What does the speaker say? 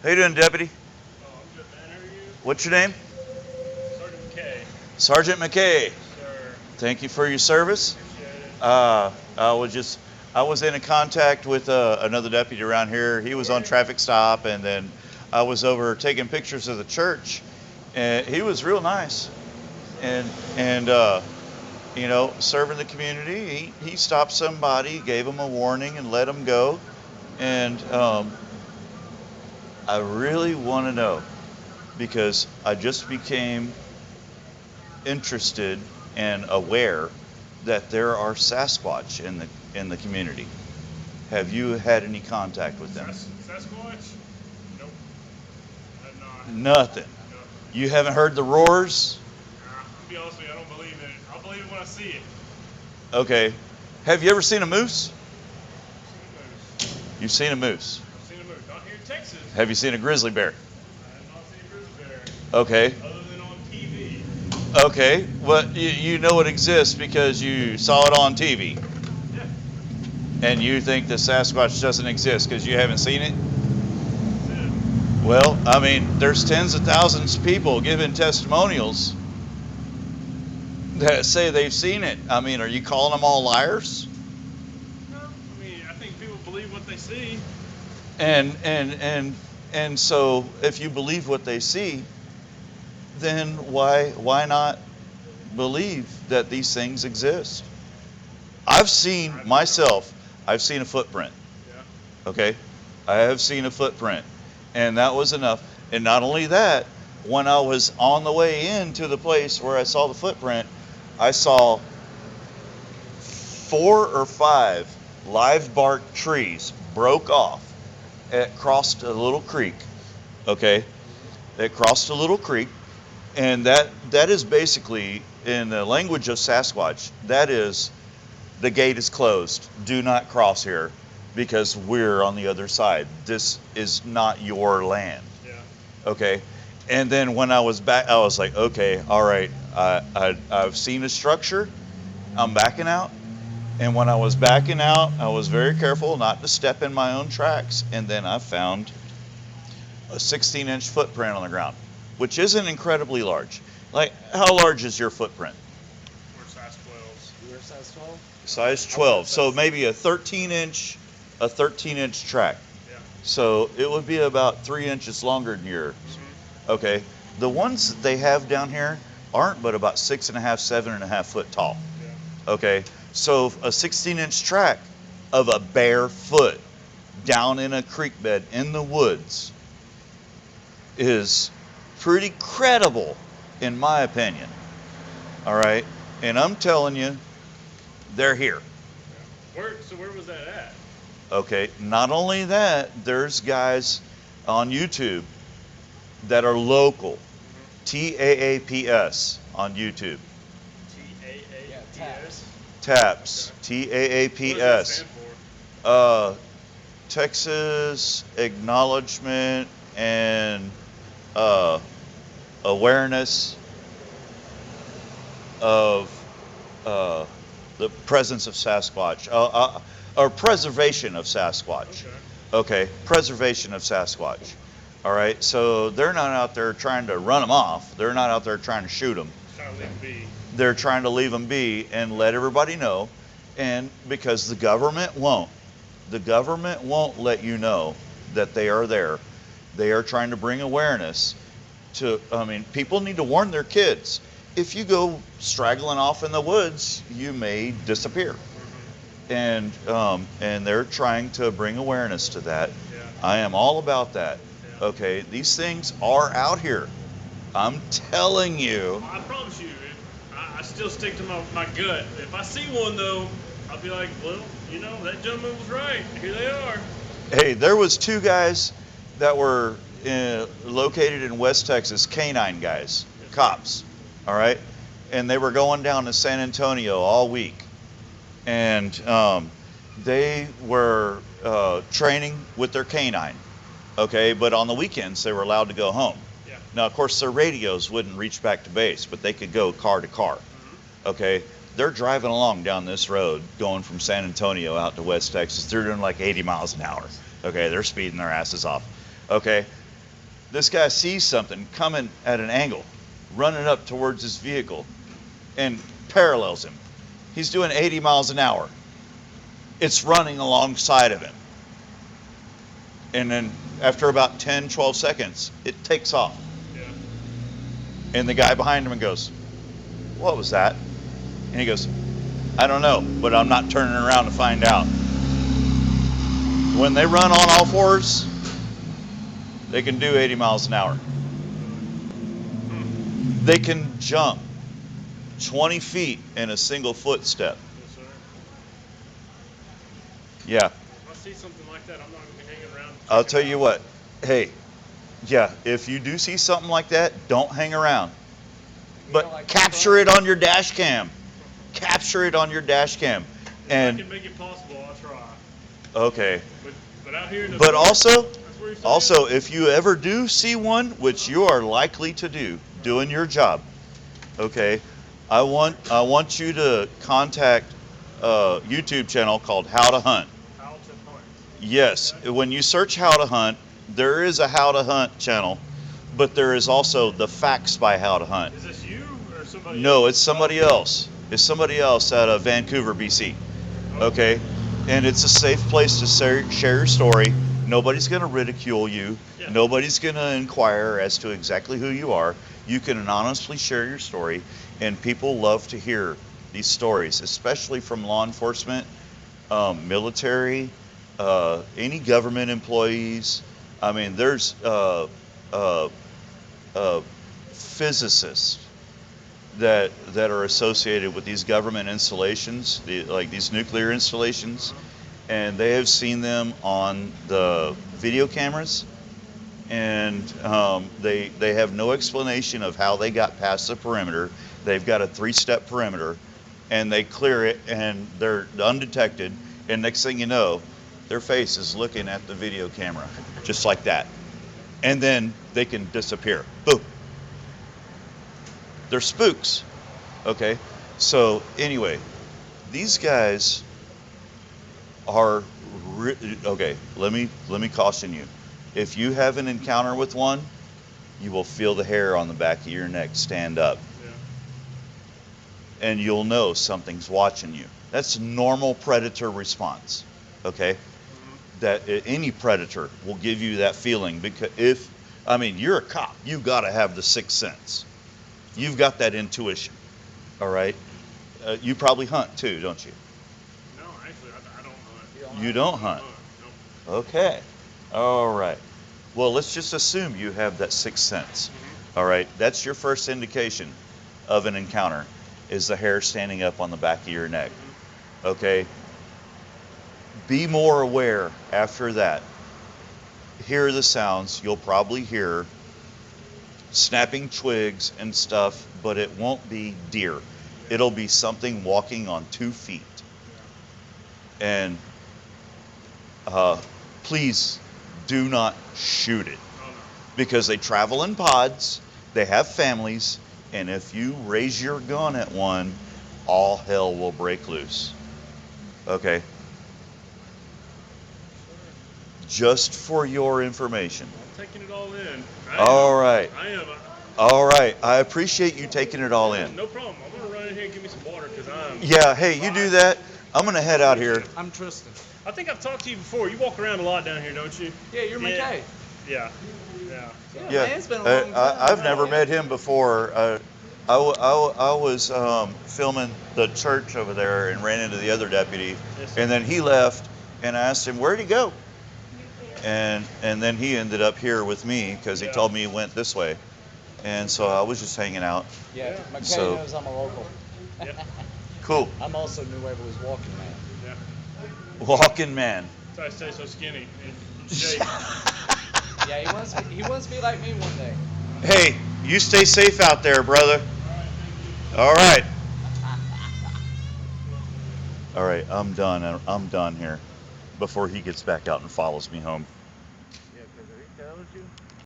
How you doing, Deputy? Oh, I'm good, man. How are you? What's your name? Sergeant McKay. Sergeant McKay. Sir, Thank you for your service. appreciate it. I was in a contact with another deputy around here. He was on Where? traffic stop, and then I was over taking pictures of the church, and he was real nice, and serving the community. He stopped somebody, gave him a warning, and let him go. And I really want to know because I just became interested and aware that there are Sasquatch in the community. Have you had any contact with them? Sasquatch? Nope. I'm not. Nothing. Nothing. You haven't heard the roars? To be honest with you, I don't believe in it. I'll believe it when I see it. Okay. Have you ever seen a moose? I've seen a moose. You've seen a moose. I've seen a moose. Not here in Texas. Have you seen a grizzly bear? I have not seen a grizzly bear. Okay. Other than on TV. Okay. Well, you know it exists because you saw it on TV. Yeah. And you think the Sasquatch doesn't exist because you haven't seen it? That's it. Well, I mean, there's tens of thousands of people giving testimonials that say they've seen it. I mean, are you calling them all liars? No. I mean, I think people believe what they see. And so if you believe what they see, then why not believe that these things exist? I've seen a footprint. Yeah. Okay? I have seen a footprint. And that was enough. And not only that, when I was on the way into the place where I saw the footprint, I saw 4 or 5 live bark trees broke off. It crossed a little creek. Okay? It crossed a little creek. And that is basically, in the language of Sasquatch, that is, the gate is closed. Do not cross here because we're on the other side. This is not your land. Yeah. Okay? And then when I was back, I was like, okay, all right, I've seen a structure. I'm backing out. And when I was backing out, I was very careful not to step in my own tracks. And then I found a 16-inch footprint on the ground, which isn't incredibly large. Like, how large is your footprint? We're size 12s. You're size 12? Size 12. So maybe a 13-inch track. Yeah. So it would be about 3 inches longer than yours. Okay. The ones that they have down here aren't but about 6.5, 7.5 foot tall. Yeah. Okay. So a 16-inch track of a bare foot down in a creek bed in the woods is pretty credible, in my opinion. All right. And I'm telling you, they're here. Where was that at? Okay. Not only that, there's guys on YouTube that are local. TAAPS on YouTube. TAAPS? taps. TAPS. What does that TAAPS. stand for? Texas Acknowledgement and Awareness of the presence of Sasquatch, or preservation of Sasquatch. Okay. Okay, preservation of Sasquatch. All right, so they're not out there trying to run them off. They're not out there trying to shoot them. Trying to leave be. They're trying to leave them be and let everybody know. And because the government won't let you know that they are there. They are trying to bring awareness to, I mean, people need to warn their kids. If you go straggling off in the woods, you may disappear. And they're trying to bring awareness to that. Yeah. I am all about that. Yeah. Okay, these things are out here. I'm telling you. I promise you, I still stick to my gut. If I see one though, I'll be like, well, that gentleman was right. Here they are. Hey, there was 2 guys that were located in West Texas, canine guys, cops, all right? And they were going down to San Antonio all week. And they were training with their canine, okay? But on the weekends, they were allowed to go home. Yeah. Now, of course, their radios wouldn't reach back to base, but they could go car to car, okay? They're driving along down this road, going from San Antonio out to West Texas. They're doing like 80 miles an hour. Okay, they're speeding their asses off. Okay, This guy sees something coming at an angle, running up towards his vehicle, and parallels him. He's doing 80 miles an hour. It's running alongside of him. And then after about 10, 12 seconds, it takes off. Yeah. And the guy behind him goes, "What was that?" And he goes, "I don't know, but I'm not turning around to find out." When they run on all fours, they can do 80 miles an hour. They can jump 20 feet in a single footstep. Yes, sir. Yeah. If I see something like that, I'm not going to be hanging around. I'll tell you what. Hey, yeah, if you do see something like that, don't hang around. But capture it on your dash cam. Capture it on your dash cam. If I can make it possible, I'll try. Okay. But out here in the But field, also, that's where you're saying? also, if you ever do see one, which you are likely to do, doing your job, okay, I want you to contact a YouTube channel called How to Hunt. How to hunt. Yes, when you search How to Hunt, there is a How to Hunt channel, but there is also the Facts by How to Hunt. Is this you or somebody else? No, it's somebody else. It's somebody else out of Vancouver, BC. Okay, and it's a safe place to share your story. Nobody's going to ridicule you. Yeah. Nobody's going to inquire as to exactly who you are. You can anonymously share your story, and people love to hear these stories, especially from law enforcement, military, any government employees. I mean, there's physicists that are associated with these government installations, like these nuclear installations, and they have seen them on the video cameras, and they have no explanation of how they got past the perimeter. They've got a 3-step perimeter, and they clear it, and they're undetected, and next thing you know, their face is looking at the video camera, just like that. And then they can disappear. Boom. They're spooks. Okay? So anyway, these guys are okay, let me caution you. If you have an encounter with one, you will feel the hair on the back of your neck stand up. Yeah. And you'll know something's watching you. That's normal predator response. Okay? That any predator will give you that feeling, because you're a cop, you've got to have the sixth sense. You've got that intuition. All right? You probably hunt too, don't you? No, actually, I don't hunt. You don't hunt. No. Okay. All right. Well, let's just assume you have that sixth sense. All right. That's your first indication of an encounter, is the hair standing up on the back of your neck. Okay. Be more aware after that. Hear the sounds. You'll probably hear snapping twigs and stuff, but it won't be deer. It'll be something walking on 2 feet. And please do not shoot it, because they travel in pods, they have families, and if you raise your gun at one, all hell will break loose. Okay? Just for your information. I'm taking it all in. All right. I am. All right. I appreciate you taking it all in. No problem. I'm going to run in here and give me some water, because I'm... Yeah, hey, you do that. I'm going to head out here. I'm Tristan. I think I've talked to you before. You walk around a lot down here, don't you? Yeah, you're McKay. Yeah. Yeah, man, it's been a long time. I've never met him before. I was filming the church over there and ran into the other deputy, Yes. and then he left, and I asked him, where'd he go? And then he ended up here with me, because he told me he went this way. And so I was just hanging out. Yeah, McKay So- knows I'm a local. Yeah. Cool. I'm also New Waverly's walking man. Yeah. Walking man. That's why I stay so skinny and in shape. Yeah, he wants to be like me one day. Hey, you stay safe out there, brother. All right. All right, I'm done. I'm done here before he gets back out and follows me home.